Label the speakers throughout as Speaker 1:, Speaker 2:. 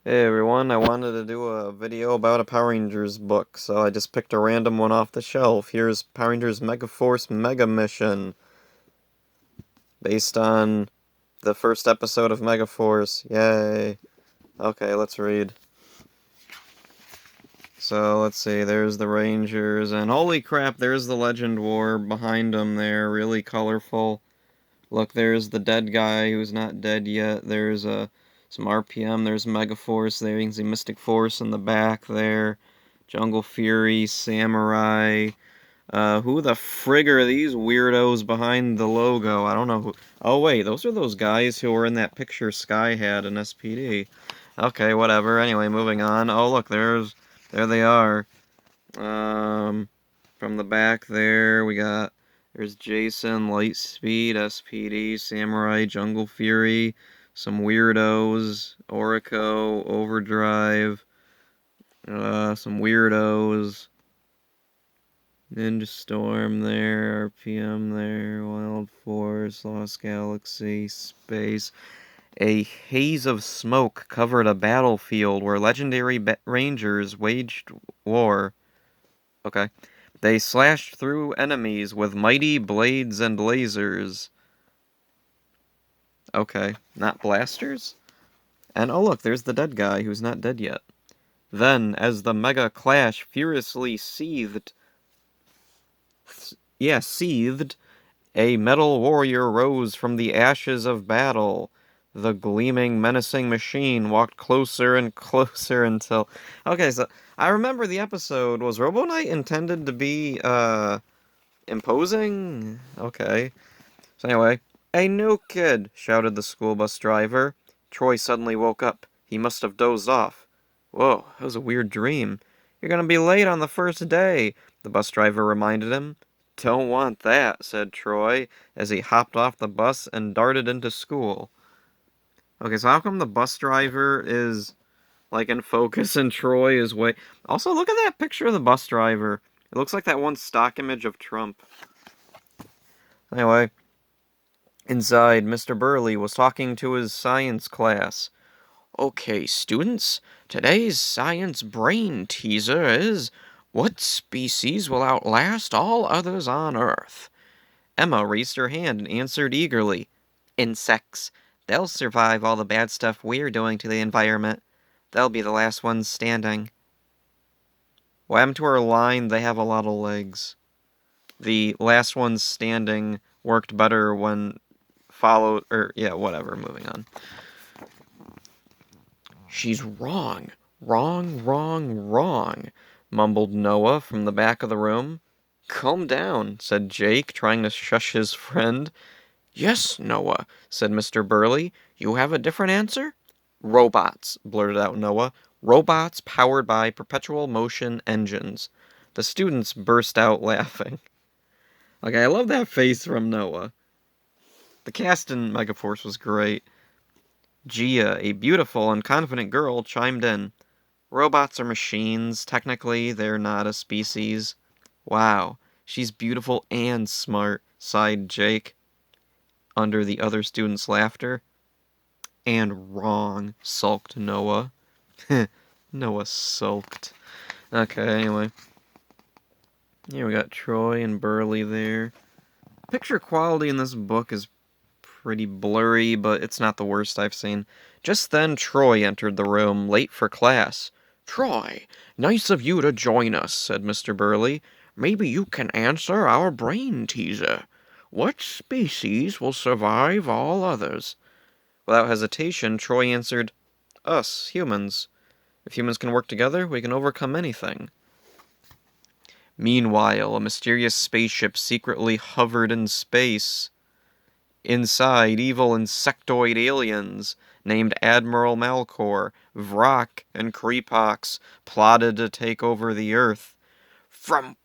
Speaker 1: Hey everyone, I wanted to do a video about a Power Rangers book, so I just picked a random one off the shelf. Here's Power Rangers Megaforce Mega Mission, based on the first episode of Megaforce. Yay! Okay, let's read. So, let's see, there's the Rangers, and holy crap, there's the Legend War behind them there, really colorful. Look, there's the dead guy who's not dead yet. There's some RPM. There's Megaforce there. You can see Mystic Force in the back there. Jungle Fury, Samurai. Who the frig are these weirdos behind the logo? I don't know who. Oh, wait, those are those guys who were in that picture Sky had in SPD. Okay, whatever. Anyway, moving on. Oh, look, there they are. From the back there, there's Jason, Lightspeed, SPD, Samurai, Jungle Fury, some weirdos, Orico, Overdrive, some weirdos, Ninja Storm there, RPM there, Wild Force, Lost Galaxy, Space. A haze of smoke covered a battlefield where legendary rangers waged war. Okay. They slashed through enemies with mighty blades and lasers. Okay, not blasters? And oh look, there's the dead guy who's not dead yet. Then, as the mega clash furiously seethed, a metal warrior rose from the ashes of battle. The gleaming, menacing machine walked closer and closer until... Okay, so I remember the episode. Was Robo Knight intended to be, imposing? Okay. So anyway, "Hey, new kid!" shouted the school bus driver. Troy suddenly woke up. He must have dozed off. "Whoa, that was a weird dream. You're gonna be late on the first day," the bus driver reminded him. "Don't want that," said Troy, as he hopped off the bus and darted into school. Okay, so how come the bus driver is, like, in focus and Troy is way... Also, look at that picture of the bus driver. It looks like that one stock image of Trump. Anyway, inside, Mr. Burley was talking to his science class. "Okay, students, today's science brain teaser is, what species will outlast all others on Earth?" Emma raised her hand and answered eagerly. "Insects. They'll survive all the bad stuff we're doing to the environment. They'll be the last ones standing." What happened to our line, "They have a lot of legs"? The last ones standing worked better when followed, or yeah, whatever, moving on. "She's wrong, wrong," mumbled Noah from the back of the room. "Calm down," said Jake, trying to shush his friend. "Yes, Noah," said Mr. Burley. "You have a different answer?" "Robots," blurted out Noah. "Robots powered by perpetual motion engines." The students burst out laughing. Okay, I love that face from Noah. The cast in Megaforce was great. Gia, a beautiful and confident girl, chimed in. "Robots are machines. Technically, they're not a species." "Wow, she's beautiful and smart," sighed Jake, under the other students' laughter. "And wrong," sulked Noah. Noah sulked. Okay, anyway. Here we got Troy and Burley there. Picture quality in this book is pretty blurry, but it's not the worst I've seen. Just then Troy entered the room, late for class. "Troy, nice of you to join us," said Mr. Burley. "Maybe you can answer our brain teaser. What species will survive all others?" Without hesitation, Troy answered, "Us, humans. If humans can work together, we can overcome anything." Meanwhile, a mysterious spaceship secretly hovered in space. Inside, evil insectoid aliens named Admiral Malcor, Vrock, and Creepox plotted to take over the Earth. From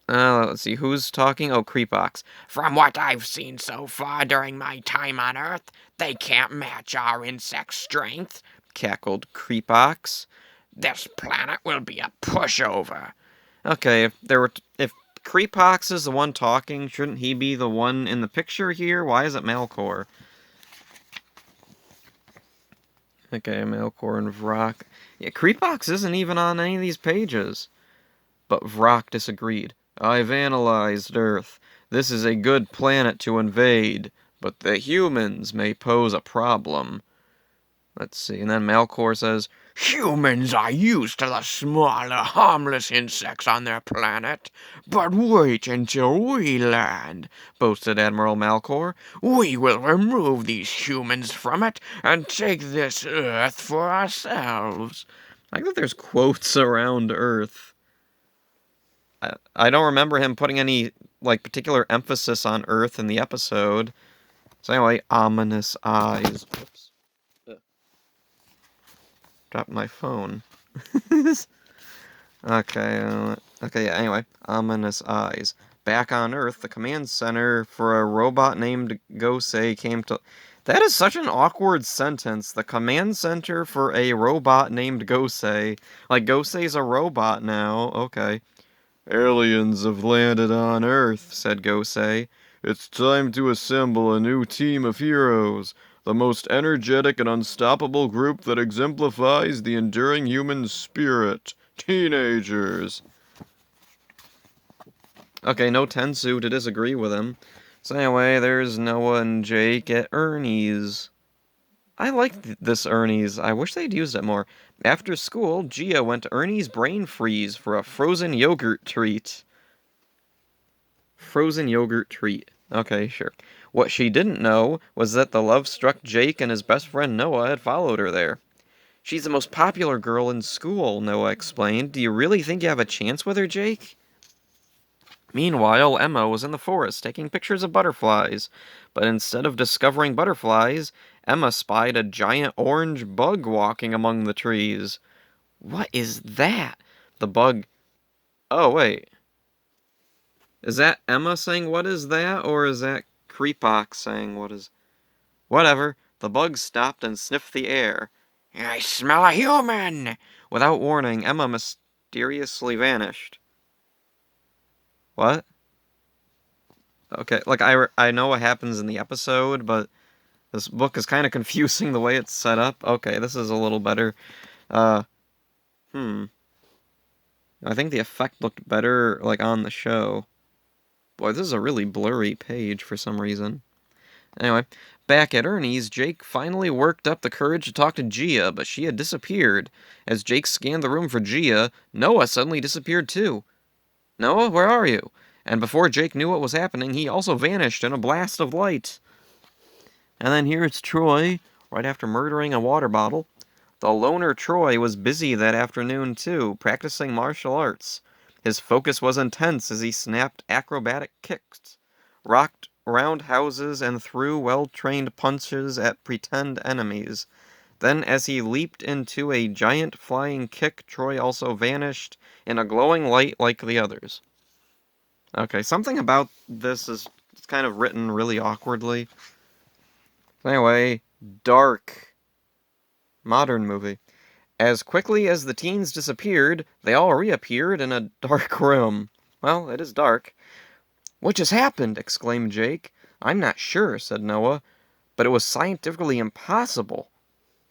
Speaker 1: let's see, who's talking? Oh, Creepox. "From what I've seen so far during my time on Earth, they can't match our insect strength," cackled Creepox. "This planet will be a pushover." Okay, if Creepox is the one talking, shouldn't he be the one in the picture here? Why is it Malcor? Okay, Melkor and Vrock. Yeah, Creepox isn't even on any of these pages. But Vrock disagreed. I've analyzed Earth. This is a good planet to invade, but the humans may pose a problem. Let's see, and then Melkor says,
Speaker 2: Humans are used to the smaller, harmless insects on their planet. But wait until we land, boasted Admiral Malcor. We will remove these humans from it and take this Earth for ourselves.
Speaker 1: I think that there's quotes around Earth. I don't remember him putting any, particular emphasis on Earth in the episode. So anyway, ominous eyes. Oops. Dropped my phone. Okay, yeah, anyway. Ominous eyes. Back on Earth, the command center for a robot named Gosei came to... That is such an awkward sentence. The command center for a robot named Gosei. Like, Gosei's a robot now. Okay. Aliens have landed on Earth, said Gosei. It's time to assemble a new team of heroes. The most energetic and unstoppable group that exemplifies the enduring human spirit. Teenagers. Okay, no Tensu to disagree with him. So anyway, there's Noah and Jake at Ernie's. I like this Ernie's. I wish they'd used it more. After school, Gia went to Ernie's Brain Freeze for a frozen yogurt treat. Frozen yogurt treat. Okay, sure. What she didn't know was that the love-struck Jake and his best friend Noah had followed her there. She's the most popular girl in school, Noah explained. Do you really think you have a chance with her, Jake? Meanwhile, Emma was in the forest taking pictures of butterflies, but instead of discovering butterflies, Emma spied a giant orange bug walking among the trees. What is that? The bug... Oh, wait. Is that Emma saying, what is that? Or is that Creepox saying, what is... Whatever. The bug stopped and sniffed the air.
Speaker 2: I smell a human!
Speaker 1: Without warning, Emma mysteriously vanished. What? Okay, I know what happens in the episode, but this book is kind of confusing the way it's set up. Okay, this is a little better. I think the effect looked better, on the show. Boy, this is a really blurry page for some reason. Anyway, back at Ernie's, Jake finally worked up the courage to talk to Gia, but she had disappeared. As Jake scanned the room for Gia, Noah suddenly disappeared too. Noah, where are you? And before Jake knew what was happening, he also vanished in a blast of light. And then here's Troy, right after murdering a water bottle. The loner Troy was busy that afternoon too, practicing martial arts. His focus was intense as he snapped acrobatic kicks, rocked roundhouses, and threw well-trained punches at pretend enemies. Then, as he leaped into a giant flying kick, Troy also vanished in a glowing light like the others. Okay, something about this is kind of written really awkwardly. Anyway, Dark. Modern movie. As quickly as the teens disappeared, they all reappeared in a dark room. Well, it is dark. What just happened? Exclaimed Jake. I'm not sure, said Noah, but it was scientifically impossible.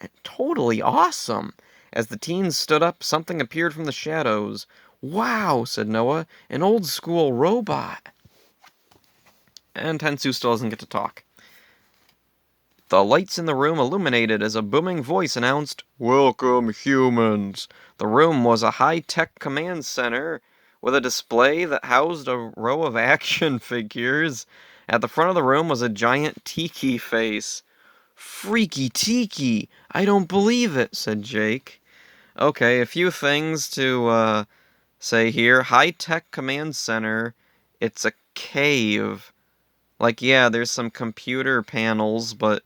Speaker 1: And totally awesome. As the teens stood up, something appeared from the shadows. Wow, said Noah, an old-school robot. And Tensu still doesn't get to talk. The lights in the room illuminated as a booming voice announced, Welcome, humans! The room was a high-tech command center with a display that housed a row of action figures. At the front of the room was a giant tiki face. Freaky tiki! I don't believe it, said Jake. Okay, a few things to, say here. High-tech command center. It's a cave. Yeah, there's some computer panels, but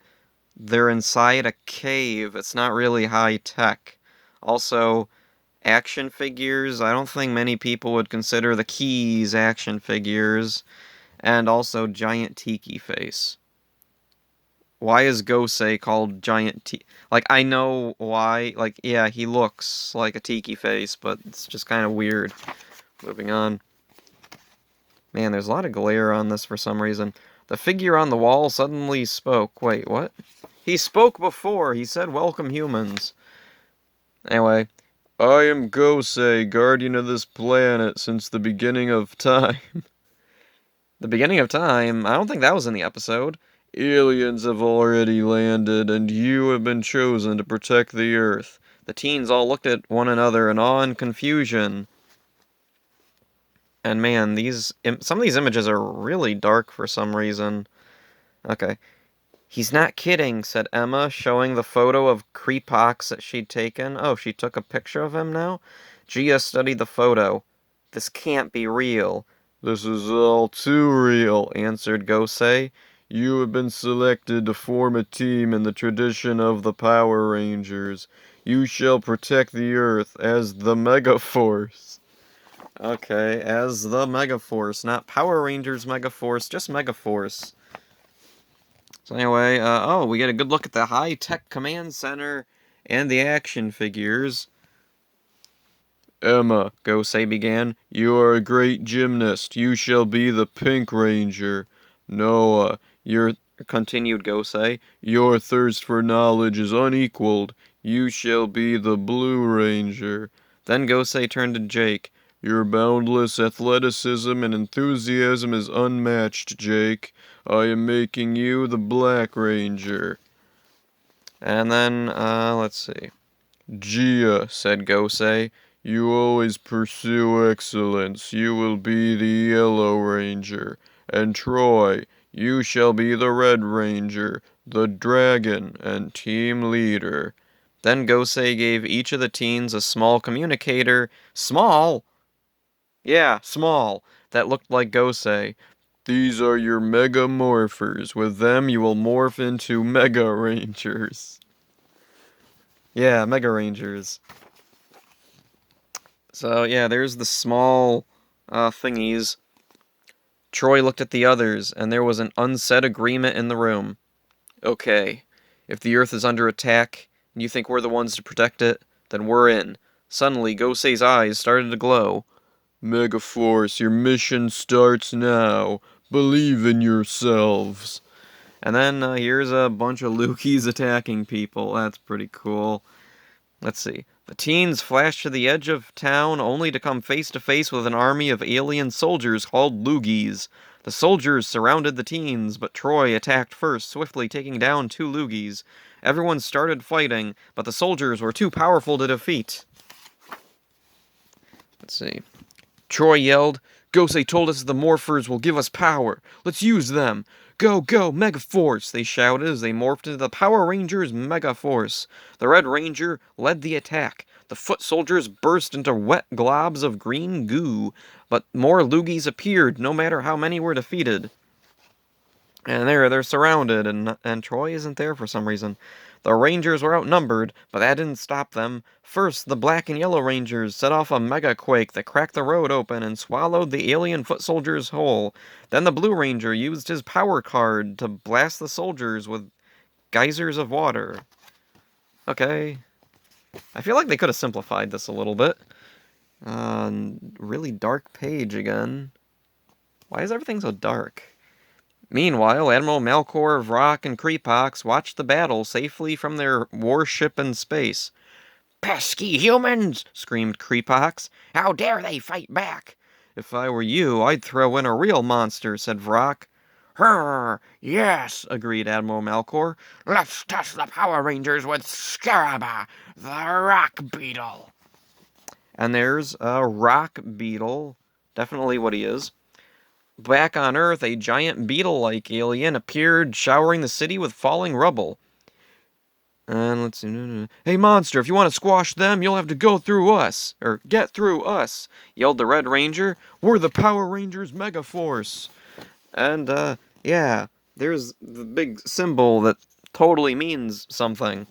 Speaker 1: they're inside a cave. It's not really high-tech. Also, action figures. I don't think many people would consider the Keys action figures. And also, giant tiki face. Why is Gosei called Giant Tiki? I know why. Yeah, he looks like a tiki face, but it's just kind of weird. Moving on. Man, there's a lot of glare on this for some reason. The figure on the wall suddenly spoke. Wait, what? He spoke before. He said, welcome humans. Anyway, I am Gosei, guardian of this planet since the beginning of time. The beginning of time? I don't think that was in the episode. Aliens have already landed, and you have been chosen to protect the Earth. The teens all looked at one another in awe and confusion. And man, some of these images are really dark for some reason. Okay. He's not kidding, said Emma, showing the photo of Creepox that she'd taken. Oh, she took a picture of him now? Gia studied the photo. This can't be real. This is all too real, answered Gosei. You have been selected to form a team in the tradition of the Power Rangers. You shall protect the Earth as the Megaforce. Okay, as the Megaforce, not Power Rangers Megaforce, just Megaforce. So anyway, oh, we get a good look at the high-tech command center and the action figures. Emma, Gosei began, you are a great gymnast. You shall be the Pink Ranger. Noah, continued Gosei, your thirst for knowledge is unequaled. You shall be the Blue Ranger. Then Gosei turned to Jake. Your boundless athleticism and enthusiasm is unmatched, Jake. I am making you the Black Ranger. And then, let's see. Gia, said Gosei, you always pursue excellence. You will be the Yellow Ranger. And Troy, you shall be the Red Ranger, the Dragon, and team leader. Then Gosei gave each of the teens a small communicator. Small? Yeah, small. That looked like Gosei. These are your Mega Morphers. With them, you will morph into Mega Rangers. Yeah, Mega Rangers. So, yeah, there's the small thingies. Troy looked at the others, and there was an unsaid agreement in the room. Okay, if the Earth is under attack, and you think we're the ones to protect it, then we're in. Suddenly, Gosei's eyes started to glow. Megaforce, your mission starts now. Believe in yourselves. And then here's a bunch of Lukis attacking people. That's pretty cool. Let's see. The teens flashed to the edge of town only to come face to face with an army of alien soldiers called Loogies. The soldiers surrounded the teens, but Troy attacked first, swiftly taking down 2 Loogies. Everyone started fighting, but the soldiers were too powerful to defeat. Let's see. Troy yelled, Gosei told us the Morphers will give us power. Let's use them. Go, go, Megaforce, they shouted as they morphed into the Power Rangers Megaforce. The Red Ranger led the attack. The foot soldiers burst into wet globs of green goo, but more Loogies appeared, no matter how many were defeated. And they're surrounded, and Troy isn't there for some reason. The Rangers were outnumbered, but that didn't stop them. First, the Black and Yellow Rangers set off a mega quake that cracked the road open and swallowed the alien foot soldiers whole. Then the Blue Ranger used his power card to blast the soldiers with geysers of water. Okay. I feel like they could have simplified this a little bit. Really dark page again. Why is everything so dark? Meanwhile, Admiral Malcor, Vrock, and Creepox watched the battle safely from their warship in space.
Speaker 2: Pesky humans! Screamed Creepox. How dare they fight back?
Speaker 1: If I were you, I'd throw in a real monster, said Vrock.
Speaker 2: Yes,
Speaker 1: agreed Admiral Malcor.
Speaker 2: Let's test the Power Rangers with Scaraba, the rock beetle.
Speaker 1: And there's a rock beetle. Definitely what he is. Back on Earth, a giant beetle-like alien appeared, showering the city with falling rubble. And let's see. Hey, monster, if you want to squash them, you'll have to go through us. Or get through us, yelled the Red Ranger. We're the Power Rangers Megaforce. And, yeah, there's the big symbol that totally means something.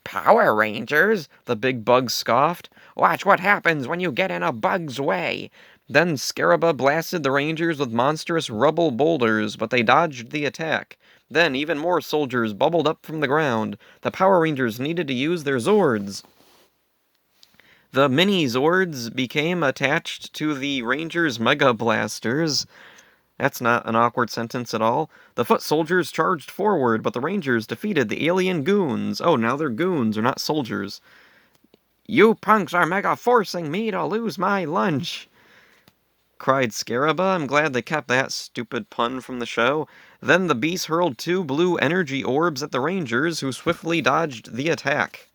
Speaker 2: Power Rangers? The big bug scoffed. Watch what happens when you get in a bug's way.
Speaker 1: Then Scaraba blasted the Rangers with monstrous rubble boulders, but they dodged the attack. Then even more soldiers bubbled up from the ground. The Power Rangers needed to use their Zords. The mini Zords became attached to the Rangers' Mega Blasters, That's not an awkward sentence at all. The foot soldiers charged forward, but the Rangers defeated the alien goons. Oh, now they're goons, they're not soldiers. You punks are mega-forcing me to lose my lunch, cried Scaraba. I'm glad they kept that stupid pun from the show. Then the beast hurled 2 blue energy orbs at the Rangers, who swiftly dodged the attack.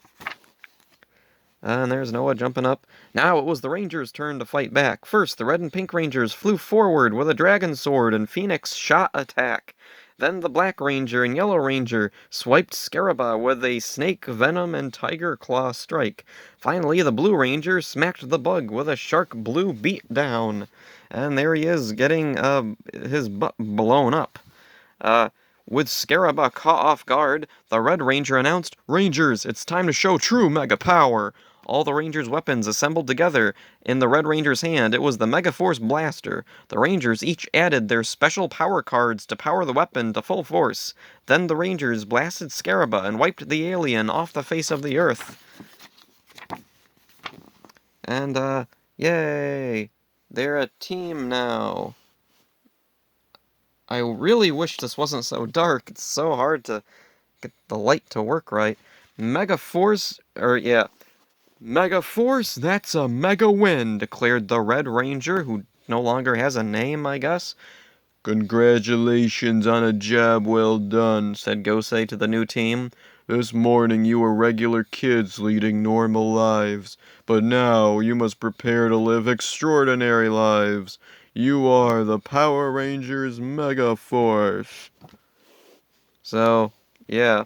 Speaker 1: And there's Noah jumping up. Now it was the Rangers' turn to fight back. First, the Red and Pink Rangers flew forward with a dragon sword and Phoenix shot attack. Then the Black Ranger and Yellow Ranger swiped Scaraba with a snake venom and tiger claw strike. Finally, the Blue Ranger smacked the bug with a shark blue beat down. And there he is, getting his butt blown up. Uh, with Scaraba caught off guard, the Red Ranger announced, Rangers, it's time to show true Mega Power! All the Rangers' weapons assembled together. In the Red Ranger's hand, it was the Megaforce blaster. The Rangers each added their special power cards to power the weapon to full force. Then the Rangers blasted Scaraba and wiped the alien off the face of the Earth. And, yay! They're a team now. I really wish this wasn't so dark. It's so hard to get the light to work right. Megaforce, Megaforce, that's a mega win, declared the Red Ranger, who no longer has a name, I guess. Congratulations on a job well done, said Gosei to the new team. This morning you were regular kids leading normal lives, but now you must prepare to live extraordinary lives. You are the Power Rangers Megaforce. So, yeah.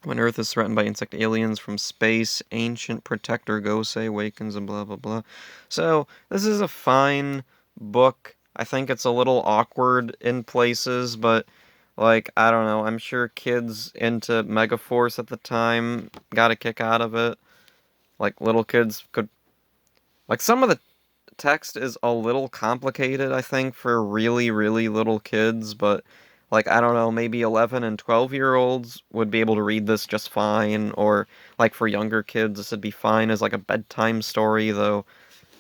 Speaker 1: When Earth is threatened by insect aliens from space, ancient protector Gosei awakens and blah blah blah. So, this is a fine book. I think it's a little awkward in places, but like, I don't know, I'm sure kids into Megaforce at the time got a kick out of it. Like little kids could like some of the text is a little complicated, I think, for really, really little kids, but like, I don't know, maybe 11 and 12-year-olds would be able to read this just fine, or like for younger kids, this would be fine as like a bedtime story, though.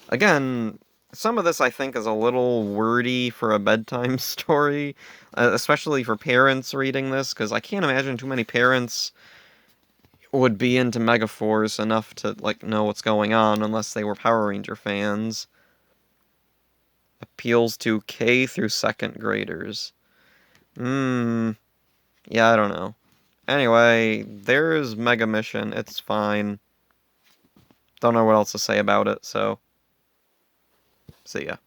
Speaker 1: Again, some of this I think is a little wordy for a bedtime story, especially for parents reading this, because I can't imagine too many parents would be into Megaforce enough to like know what's going on unless they were Power Ranger fans. Appeals to K through second graders. Yeah, I don't know. Anyway, there's Mega Mission. It's fine. Don't know what else to say about it, so see ya.